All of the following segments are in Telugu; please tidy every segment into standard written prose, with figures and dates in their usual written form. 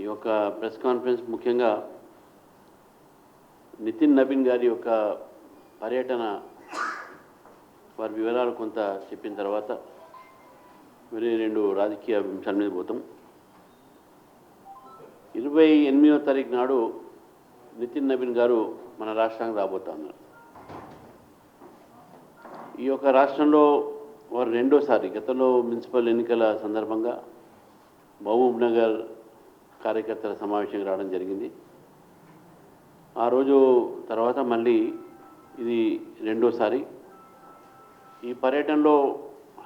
ఈ యొక్క ప్రెస్ కాన్ఫరెన్స్ ముఖ్యంగా నితిన్ నవీన్ గారి యొక్క పర్యటన వారి వివరాలు కొంత చెప్పిన తర్వాత మరి రెండు రాజకీయ అంశాల మీద పోతాం. 28వ తారీఖు నాడు నితిన్ నవీన్ గారు మన రాష్ట్రానికి రాబోతా ఉన్నారు. ఈ యొక్క రాష్ట్రంలో వారు రెండోసారి గతంలో మున్సిపల్ ఎన్నికల సందర్భంగా మహబూబ్ నగర్ కార్యకర్తల సమావేశంగా రావడం జరిగింది. ఆ రోజు తర్వాత మళ్ళీ ఇది రెండోసారి. ఈ పర్యటనలో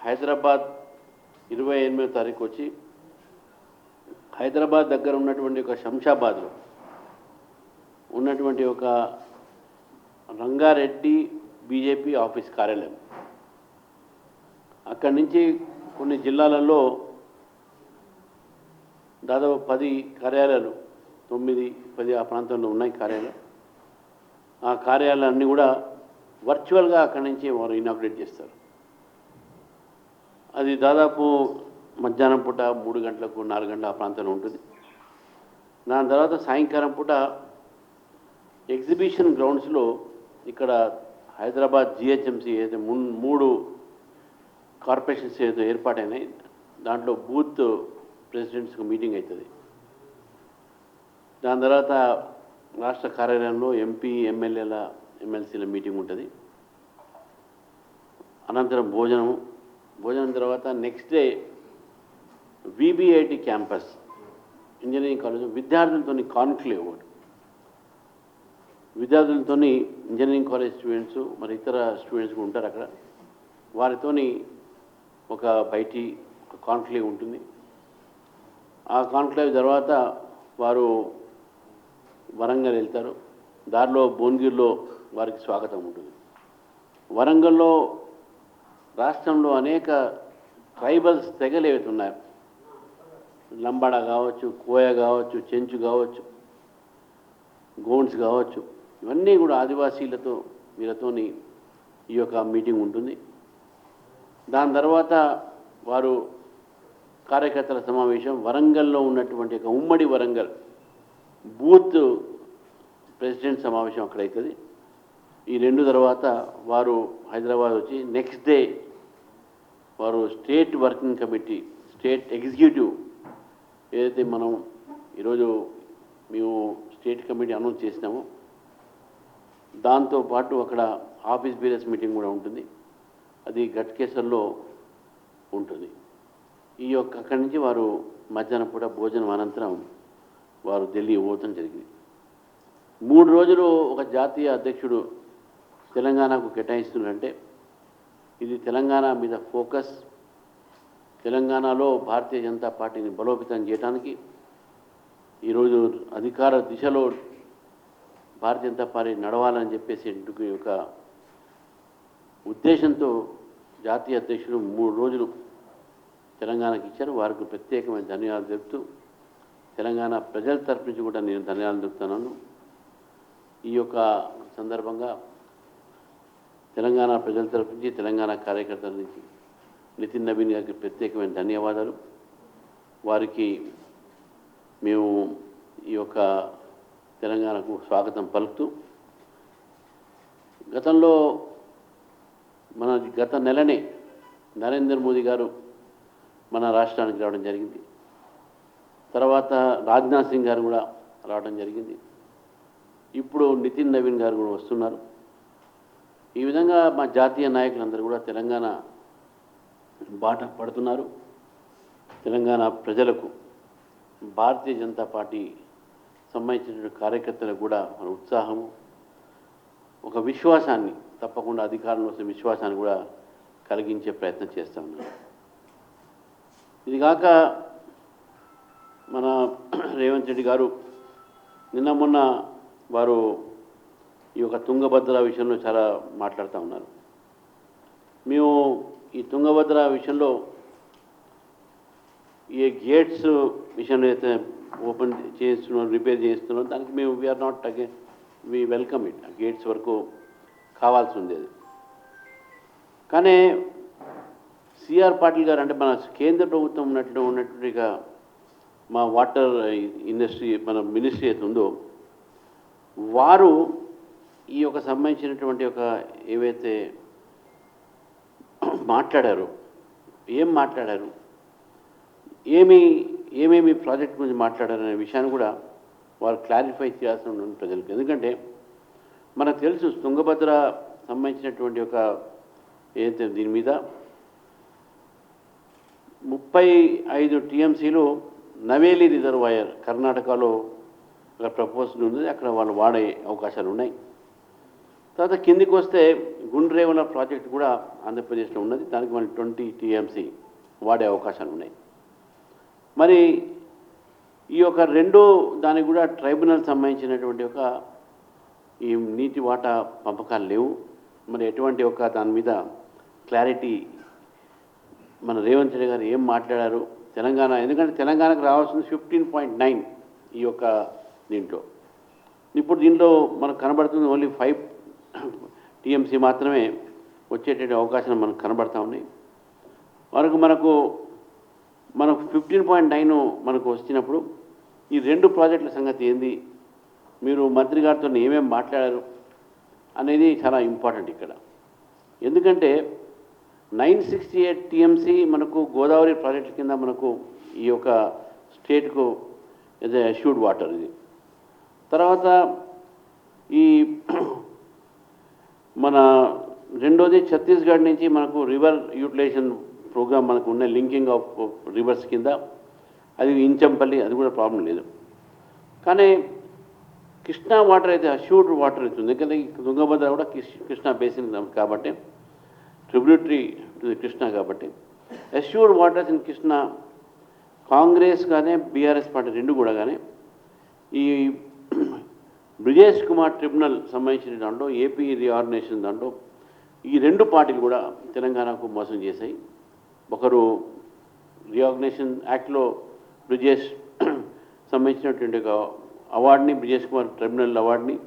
హైదరాబాద్ 28వ తారీఖు వచ్చి హైదరాబాద్ దగ్గర ఉన్నటువంటి ఒక శంషాబాద్లో ఉన్నటువంటి ఒక రంగారెడ్డి బీజేపీ ఆఫీస్ కార్యాలయం, అక్కడి నుంచి కొన్ని జిల్లాలలో దాదాపు 10 కార్యాలయాలు, 9, 10 ఆ ప్రాంతంలో ఉన్నాయి కార్యాలయాలు. ఆ కార్యాలయాలన్నీ కూడా వర్చువల్గా అక్కడి నుంచి వారు ఇనాగ్రేట్ చేస్తారు. అది దాదాపు మధ్యాహ్నం పూట 3 గంటలకు 4 గంటల ఆ ప్రాంతంలో ఉంటుంది. దాని తర్వాత సాయంకాలం పూట ఎగ్జిబిషన్ గ్రౌండ్స్లో ఇక్కడ హైదరాబాద్ జిహెచ్ఎంసీ ఏదైతే 3 కార్పొరేషన్స్ ఏదో ఏర్పాటైనాయి, దాంట్లో బూత్ ప్రెసిడెంట్స్కి మీటింగ్ అవుతుంది. దాని తర్వాత రాష్ట్ర కార్యాలయంలో ఎంపీ, ఎమ్మెల్యేల, ఎమ్మెల్సీల మీటింగ్ ఉంటుంది. అనంతరం భోజనం తర్వాత next day VBIT campus engineering college విద్యార్థులతో కాన్క్లేవ్, విద్యార్థులతో ఇంజనీరింగ్ కాలేజ్ స్టూడెంట్స్ మరి ఇతర స్టూడెంట్స్ కూడా ఉంటారు అక్కడ. వారితోని ఒక బయటి కాన్క్లేవ్ ఉంటుంది. ఆ కాన్క్లేవ్ తర్వాత వారు వరంగల్ వెళ్తారు. దారిలో భువనగిరిలో వారికి స్వాగతం ఉంటుంది. వరంగల్లో రాష్ట్రంలో అనేక ట్రైబల్స్ తెగలు ఏవైతే ఉన్నాయో, లంబాడ కావచ్చు, కోయ కావచ్చు, చెంచు కావచ్చు, గోండ్స్ కావచ్చు, ఇవన్నీ కూడా ఆదివాసీలతో వీళ్ళతోని ఈ యొక్క మీటింగ్ ఉంటుంది. దాని తర్వాత వారు కార్యకర్తల సమావేశం వరంగల్లో ఉన్నటువంటి ఒక ఉమ్మడి వరంగల్ బూత్ ప్రెసిడెంట్ సమావేశం అక్కడ అవుతుంది. ఈ రెండు తర్వాత వారు హైదరాబాద్ వచ్చి నెక్స్ట్ డే వారు state working committee, state executive ఏదైతే మనం ఈరోజు మేము స్టేట్ కమిటీ అనౌన్స్ చేసినామో దాంతోపాటు అక్కడ ఆఫీస్ బేరర్స్ మీటింగ్ కూడా ఉంటుంది. అది ఘట్కేసర్లో ఉంటుంది. ఈ యొక్క అక్కడి నుంచి వారు మధ్యాహ్నం పూట భోజనం అనంతరం వారు ఢిల్లీ పోవటం జరిగింది. 3 రోజులు ఒక జాతీయ అధ్యక్షుడు తెలంగాణకు కేటాయిస్తున్నారంటే ఇది తెలంగాణ మీద ఫోకస్, తెలంగాణలో భారతీయ జనతా పార్టీని బలోపేతం చేయడానికి ఈరోజు అధికార దిశలో భారతీయ జనతా పార్టీ నడవాలని చెప్పేసి ఒక ఉద్దేశంతో జాతీయ అధ్యక్షుడు 3 రోజులు తెలంగాణకి ఇచ్చారు. వారికి ప్రత్యేకమైన ధన్యవాదాలు చెప్తూ తెలంగాణ ప్రజల తరపు నుంచి కూడా నేను ధన్యవాదాలు చెప్తున్నాను. ఈ యొక్క సందర్భంగా తెలంగాణ ప్రజల తరపు నుంచి, తెలంగాణ కార్యకర్తల నుంచి నితిన్ నవీన్ గారికి ప్రత్యేకమైన ధన్యవాదాలు. వారికి మేము ఈ యొక్క తెలంగాణకు స్వాగతం పలుకుతూ గత నెలనే నరేంద్ర మోదీ గారు మన రాష్ట్రానికి రావడం జరిగింది. తర్వాత రాజ్నాథ్ సింగ్ గారు కూడా రావడం జరిగింది. ఇప్పుడు నితిన్ నవీన్ గారు కూడా వస్తున్నారు. ఈ విధంగా మా జాతీయ నాయకులందరూ కూడా తెలంగాణ బాట పడుతున్నారు. తెలంగాణ ప్రజలకు భారతీయ జనతా పార్టీ సంబంధించిన కార్యకర్తలకు కూడా మన ఉత్సాహము, ఒక విశ్వాసాన్ని, తప్పకుండా అధికారంలో వస్తే విశ్వాసాన్ని కూడా కలిగించే ప్రయత్నం చేస్తూ ఉన్నారు. ఇది కాక మన రేవంత్ రెడ్డి గారు మొన్న వారు ఈ యొక్క తుంగభద్ర విషయంలో చాలా మాట్లాడుతూ ఉన్నారు. మేము ఈ తుంగభద్ర విషయంలో ఏ గేట్స్ విషయంలో అయితే ఓపెన్ చేస్తున్నాం, రిపేర్ చేస్తున్నాం, దానికి మేము we are not against, we welcome it. ఆ గేట్స్ వరకు కావాల్సి ఉంది అది. కానీ సిఆర్ పాటిల్ గారు అంటే మన కేంద్ర ప్రభుత్వం ఉన్నటువంటి మా వాటర్ ఇండస్ట్రీ మన మినిస్ట్రీ అయితే ఉందో వారు ఈ యొక్క సంబంధించినటువంటి ఒక ఏవైతే మాట్లాడారో ఏం మాట్లాడారు ఏమేమి ప్రాజెక్ట్ గురించి మాట్లాడారనే విషయాన్ని కూడా వారు క్లారిఫై చేయాల్సిన ఉంటుంది ప్రజలకు. ఎందుకంటే మనకు తెలుసు తుంగభద్ర సంబంధించినటువంటి ఒక ఏదైతే దీని మీద 35 టీఎంసీలు నవేలి రిజర్వాయర్ కర్ణాటకలో ఒక ప్రపోజల్ ఉంది, అక్కడ వాళ్ళు వాడే అవకాశాలు ఉన్నాయి. తర్వాత కిందికి వస్తే గుండ్రేవల ప్రాజెక్ట్ కూడా ఆంధ్రప్రదేశ్లో ఉన్నది, దానికి మళ్ళీ 20 టీఎంసీ వాడే అవకాశాలు ఉన్నాయి. మరి ఈ యొక్క రెండో దానికి కూడా ట్రైబ్యునల్ సంబంధించినటువంటి ఒక ఈ నీటి వాటా పంపకాలు లేవు. మరి ఎటువంటి ఒక దాని మీద క్లారిటీ మన రేవంత్ రెడ్డి గారు ఏం మాట్లాడారు తెలంగాణ, ఎందుకంటే తెలంగాణకు రావాల్సింది 15.9 ఈ యొక్క దీంట్లో. ఇప్పుడు దీంట్లో మనకు కనబడుతుంది ఓన్లీ 5 టీఎంసీ మాత్రమే వచ్చేటువంటి అవకాశం మనకు కనబడతా ఉన్నాయి. మనకు 15.9 మనకు వచ్చినప్పుడు ఈ రెండు ప్రాజెక్టుల సంగతి ఏంది, మీరు మంత్రి గారితో ఏమేమి మాట్లాడారు అనేది చాలా ఇంపార్టెంట్ ఇక్కడ. ఎందుకంటే 968 టీఎంసీ మనకు గోదావరి ప్రాజెక్టు కింద మనకు ఈ యొక్క స్టేట్కు ఎస్ అష్యూర్డ్ వాటర్ ఇది. తర్వాత ఈ మన రెండోది ఛత్తీస్గఢ్ నుంచి మనకు రివర్ యూటిలైజేషన్ ప్రోగ్రామ్ మనకు ఉన్న లింకింగ్ ఆఫ్ రివర్స్ కింద అది ఇంచంపల్లి, అది కూడా ప్రాబ్లం లేదు. కానీ కృష్ణా వాటర్ అయితే అష్యూర్డ్ వాటర్ అవుతుంది, ఎందుకంటే తుంగభద్ర కూడా కృష్ణా బేసిన్ కాబట్టి ట్రిబ్యూటరీ టు ది కృష్ణా కాబట్టి assured waters in Krishna Congress కానీ బీఆర్ఎస్ పార్టీ రెండు కూడా కానీ ఈ బ్రిజేష్ కుమార్ ట్రిబ్యునల్ సంబంధించిన దాంట్లో ఏపీ రీఆర్గనైజేషన్ దాంట్లో ఈ రెండు పార్టీలు కూడా తెలంగాణకు మోసం చేశాయి. ఒకరు రీఆర్గనైజేషన్ యాక్ట్లో బ్రిజేష్ సంబంధించినటువంటి ఒక అవార్డుని, బ్రిజేష్ కుమార్ ట్రిబ్యునల్ అవార్డుని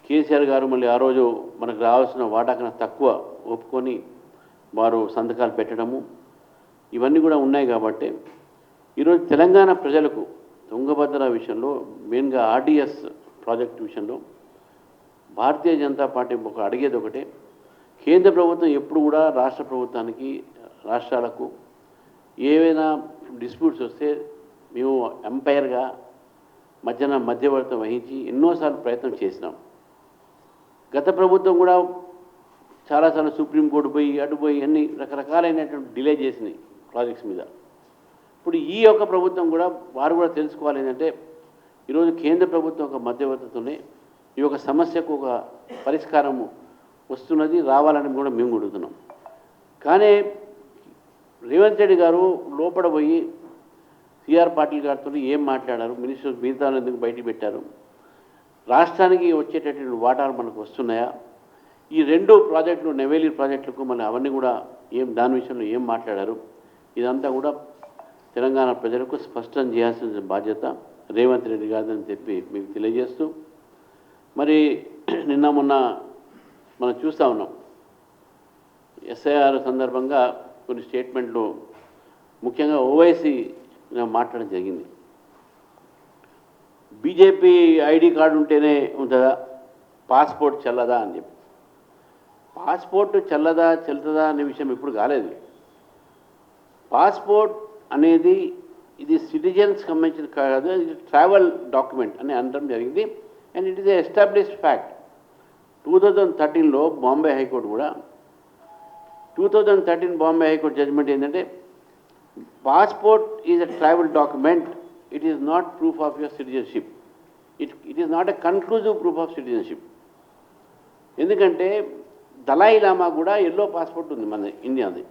కేసీఆర్ గారు మళ్ళీ ఆ రోజు మనకు రావాల్సిన వాటా కన్నా తక్కువ ఒప్పుకొని వారు సంతకాలు పెట్టడము ఇవన్నీ కూడా ఉన్నాయి. కాబట్టి ఈరోజు తెలంగాణ ప్రజలకు తుంగభద్ర విషయంలో మెయిన్గా ఆర్డిఎస్ ప్రాజెక్టు విషయంలో భారతీయ జనతా పార్టీ అడిగేది ఒకటే, కేంద్ర ప్రభుత్వం ఎప్పుడు కూడా రాష్ట్ర ప్రభుత్వానికి రాష్ట్రాలకు ఏవైనా డిస్ప్యూట్స్ వస్తే మేము ఎంపైర్గా మధ్యవర్తం వహించి ఎన్నోసార్లు ప్రయత్నం చేసినాం. గత ప్రభుత్వం కూడా చాలాసార్లు సుప్రీంకోర్టు పోయి అటుపోయి అన్ని రకరకాలైనటువంటి డిలే చేసినాయి ప్రాజెక్ట్స్ మీద. ఇప్పుడు ఈ యొక్క ప్రభుత్వం కూడా వారు కూడా తెలుసుకోవాలి ఏంటంటే ఈరోజు కేంద్ర ప్రభుత్వం ఒక మధ్యవర్తితోనే ఈ యొక్క సమస్యకు ఒక పరిష్కారము వస్తున్నది, రావాలని కూడా మేము అడుగుతున్నాం. కానీ రేవంత్ రెడ్డి గారు లోపల పోయి సిఆర్ పాటిల్ గారితో ఏం మాట్లాడారు, మినిస్టర్ మిగతా ఎందుకు బయటికి పెట్టారు, రాష్ట్రానికి వచ్చేటటువంటి వాటాలు మనకు వస్తున్నాయా, ఈ రెండు ప్రాజెక్టులు నెవేలి ప్రాజెక్టులకు మళ్ళీ అవన్నీ కూడా దాని విషయంలో ఏం మాట్లాడారు, ఇదంతా కూడా తెలంగాణ ప్రజలకు స్పష్టం చేయాల్సిన బాధ్యత రేవంత్ రెడ్డి గారిని చెప్పి మీకు తెలియజేస్తూ, మరి నిన్న మొన్న మనం చూస్తూ ఉన్నాం ఎస్ఐఆర్ సందర్భంగా కొన్ని స్టేట్మెంట్లు ముఖ్యంగా ఓవైసీ మాట్లాడడం జరిగింది. బీజేపీ ఐడి కార్డు ఉంటేనే ఉంటుందా, పాస్పోర్ట్ చెల్లదా అని చెప్పి. పాస్పోర్ట్ చెల్లుతుందా అనే విషయం ఇప్పుడు కాలేదు. పాస్పోర్ట్ అనేది ఇది సిటిజన్స్ సంబంధించిన కాదు, ఇది ట్రావెల్ డాక్యుమెంట్ అని అనడం జరిగింది. And it is established fact. 2013లో బాంబే హైకోర్టు కూడా 2013 బాంబే హైకోర్టు జడ్జిమెంట్ ఏంటంటే passport is a travel document, it is not proof of your citizenship, it is not a conclusive proof of citizenship. ఎందుకంటే దలాయి లామా కూడా ఎల్లో పాస్పోర్ట్ ఉంది మన ఇండియాది,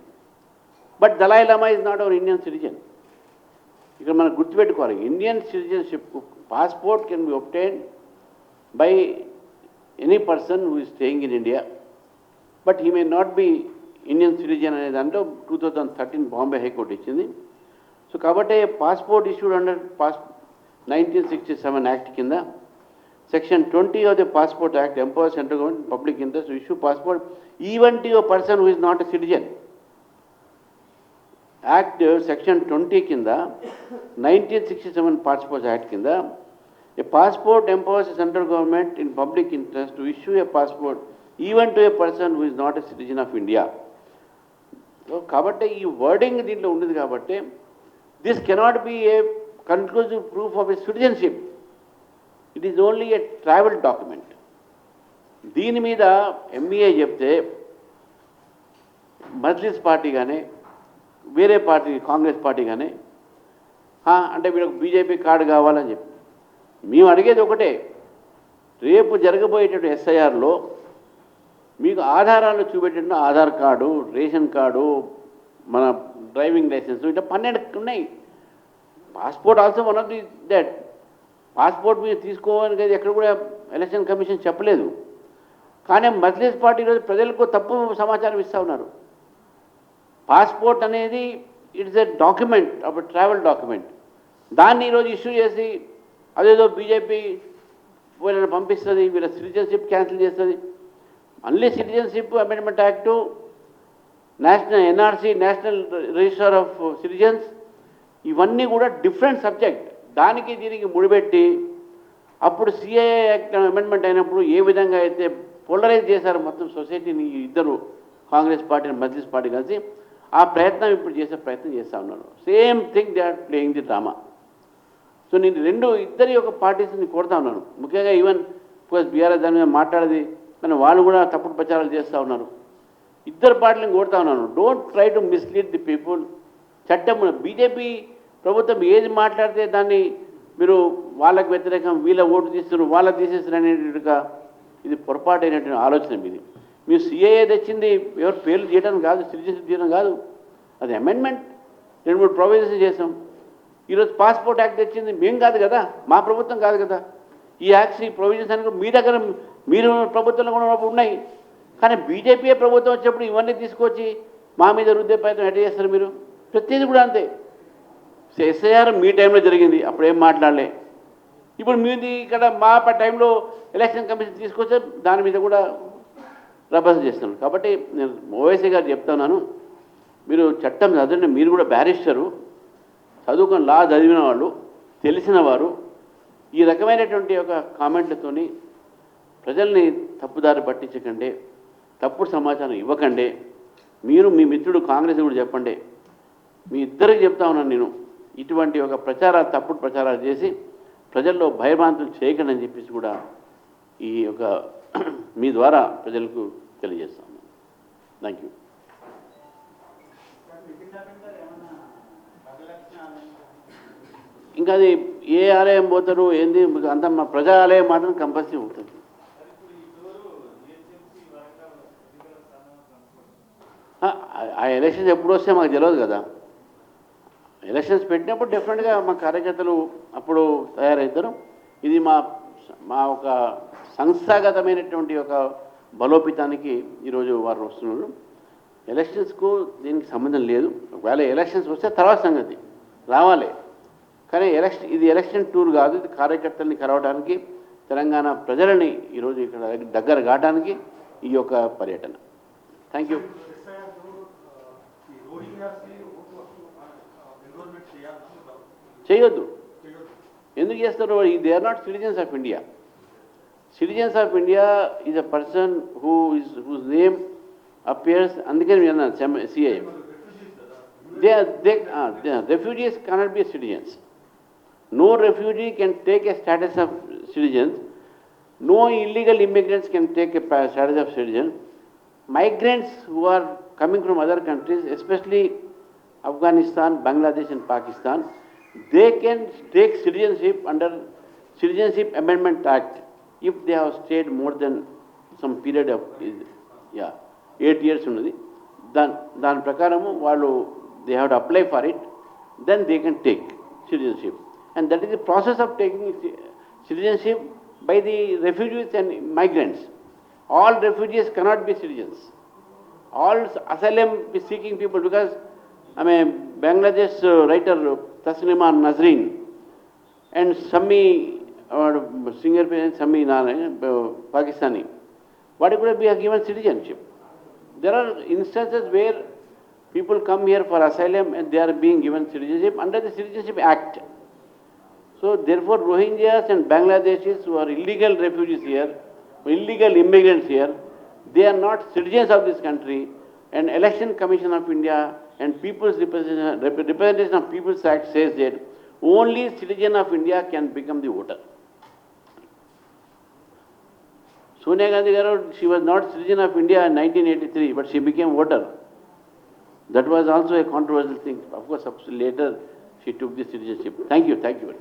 but Dalai Lama is not our Indian citizen. ఇక్కడ మనం గుర్తుపెట్టుకోవాలి, Indian citizenship passport can be obtained by any person who is staying in India, but he may not be Indian citizen అనే దాంట్లో 2013 బాంబే హైకోర్టు ఇచ్చింది. సో కాబట్టి పాస్పోర్ట్ ఇష్యూడ్ అండర్ 1967 యాక్ట్ కింద section 20 of the Passport Act empowers central government public interest to issue passport even to a person who is not a citizen. Act section 20 కింద 1967 పాస్పోర్ట్ యాక్ట్ కింద a passport empowers central government in public interest to issue a passport even to a person who is not a citizen of India. కాబట్టి ఈ వర్డింగ్ దీంట్లో ఉండేది కాబట్టి this cannot be a conclusive proof of a citizenship. It is only a travel document. దీని మీద ఎంఈఏ చెప్తే మజ్లిస్ పార్టీ కానీ వేరే పార్టీ కాంగ్రెస్ పార్టీ కానీ అంటే వీళ్ళకి బీజేపీ కార్డు కావాలని చెప్పి మేము అడిగేది ఒకటే, రేపు జరగబోయేటటువంటి ఎస్ఐఆర్లో మీకు ఆధారాలు చూపెట్టిన ఆధార్ కార్డు, రేషన్ కార్డు, మన డ్రైవింగ్ లైసెన్స్ ఇట్లా 12 ఉన్నాయి. Passport also one of the that. Passport మీరు తీసుకోవాలని ఎక్కడ కూడా ఎలక్షన్ కమిషన్ చెప్పలేదు. కానీ మజ్లిస్ పార్టీ ఈరోజు ప్రజలకు తప్పు సమాచారం ఇస్తూ ఉన్నారు. పాస్పోర్ట్ అనేది it's a document of a travel document. దాన్ని ఈరోజు ఇష్యూ చేసి అదేదో బీజేపీ వీళ్ళని పంపిస్తుంది, వీళ్ళ సిటిజన్షిప్ క్యాన్సిల్ చేస్తుంది. మళ్ళీ citizenship amendment act, national NRC, national register of citizens, ఇవన్నీ కూడా డిఫరెంట్ సబ్జెక్ట్. దానికి దీనికి ముడిపెట్టి అప్పుడు సిఏఏ యాక్ట్ అమెండ్మెంట్ అయినప్పుడు ఏ విధంగా అయితే పోలరైజ్ చేశారు మొత్తం సొసైటీని ఇద్దరు కాంగ్రెస్ పార్టీ మజ్లిస్ పార్టీ కలిసి, ఆ ప్రయత్నం ఇప్పుడు చేసే ప్రయత్నం చేస్తూ ఉన్నారు. Same thing they are playing the drama. So నేను ఇద్దరి యొక్క పార్టీస్ని కోరుతా ఉన్నాను. ముఖ్యంగా ఈవెన్ బీఆర్ఎస్ దాని మీద మాట్లాడేది కానీ వాళ్ళు కూడా తప్పుడు ప్రచారాలు చేస్తూ ఉన్నారు. ఇద్దరు పార్టీలను కోరుతా ఉన్నాను, don't try to mislead the people. చట్టం బీజేపీ ప్రభుత్వం ఏది మాట్లాడితే దాన్ని మీరు వాళ్ళకు వ్యతిరేకం, వీళ్ళ ఓటు తీస్తున్నారు, వాళ్ళకి తీసేస్తారు అనేట్టుగా ఇది పొరపాటైనటువంటి ఆలోచన మీది. మీరు సిఏఏ తెచ్చింది ఎవరు పేర్లు చేయడం కాదు, సిటిజన్షిప్ చేయడం కాదు, అది అమెండ్మెంట్. 2-3 ప్రొవిజన్స్ చేసాం. ఈరోజు పాస్పోర్ట్ యాక్ట్ తెచ్చింది మేము కాదు కదా, మా ప్రభుత్వం కాదు కదా. ఈ యాక్ట్స్, ఈ ప్రొవిజన్స్ అని మీ దగ్గర మీరు ప్రభుత్వంలో కూడా ఉన్నాయి. కానీ బీజేపీ ప్రభుత్వం వచ్చేప్పుడు ఇవన్నీ తీసుకొచ్చి మా మీద రుద్దే ప్రయత్నం ఎట్లా చేస్తారు మీరు? ప్రతిదీ కూడా అంతే. ఎస్ఐఆర్ మీ టైంలో జరిగింది, అప్పుడు ఏం మాట్లాడలే. ఇప్పుడు మీది ఇక్కడ మా టైంలో ఎలక్షన్ కమిషన్ తీసుకొస్తే దాని మీద కూడా రభస చేస్తున్నాను. కాబట్టి నేను ఓవైసీ గారు చెప్తున్నాను, మీరు చట్టం చదవండి, మీరు కూడా బ్యారిస్టరు, చదువుకొని లా చదివిన వాళ్ళు, తెలిసిన వారు. ఈ రకమైనటువంటి ఒక కామెంట్లతోని ప్రజల్ని తప్పుదారి పట్టించకండి, తప్పుడు సమాచారం ఇవ్వకండి. మీరు మీ మిత్రుడు కాంగ్రెస్ కూడా చెప్పండి. మీ ఇద్దరికి చెప్తా ఉన్నాను నేను, ఇటువంటి ఒక ప్రచారాలు, తప్పుడు ప్రచారాలు చేసి ప్రజల్లో భయభ్రాంతులు చేయకండి అని చెప్పేసి కూడా ఈ యొక్క మీ ద్వారా ప్రజలకు తెలియజేస్తాను. Thank you. ఇంకా అది ఏ ఆలయం పోతారు ఏంది అంత మా ప్రజా ఆలయం మాత్రం కంపల్సరీ ఉంటుంది. ఆ ఎలక్షన్స్ ఎప్పుడు వస్తే మాకు తెలియదు కదా. ఎలక్షన్స్ పెట్టినప్పుడు డెఫినెట్గా మా కార్యకర్తలు అప్పుడు తయారవుతారు. ఇది మా ఒక సంస్థాగతమైనటువంటి ఒక బలోపేతానికి ఈరోజు వారు వస్తున్నారు. ఎలక్షన్స్కు దీనికి సంబంధం లేదు. ఒకవేళ ఎలక్షన్స్ వస్తే తర్వాత సంగతి రావాలి. కానీ ఇది ఎలక్షన్ టూర్ కాదు, ఇది కార్యకర్తల్ని కలవడానికి, తెలంగాణ ప్రజలని ఈరోజు ఇక్కడ దగ్గర కావడానికి ఈ యొక్క పర్యటన. Thank you. చేయొద్దు. ఎందుకు చేస్తారు? They are not citizens of India. Citizens of India is a person whose name appears. అందుకని నేను అన్నాను CIM. Refugees cannot be citizens. No refugee can take a status of citizens. No illegal immigrants can take a status of citizen. Migrants who are coming from other countries, especially Afghanistan, Bangladesh and Pakistan, they can take citizenship under Citizenship Amendment Act if they have stayed more than some period of 8 years ఉన్నది. దాని ప్రకారము వాళ్ళు they have to apply for it, then they can take citizenship. And that is the process of taking citizenship by the refugees and migrants. All refugees cannot be citizens. All asylum seeking people, because Bangladesh writer Taslima Nazreen and Sami singer Sami Pakistani, what could be given citizenship? There are instances where People come here for asylum and they are being given citizenship under the Citizenship Act. So therefore Rohingyas and Bangladeshis who are illegal refugees here, illegal immigrants here, they are not citizens of this country, and Election Commission of India and People's Representation of People's Act says that only citizen of India can become the voter. Sonia Gandhi Garu, she was not citizen of India in 1983, but she became voter. That was also a controversial thing. Of course, later she took the citizenship. Thank you very much.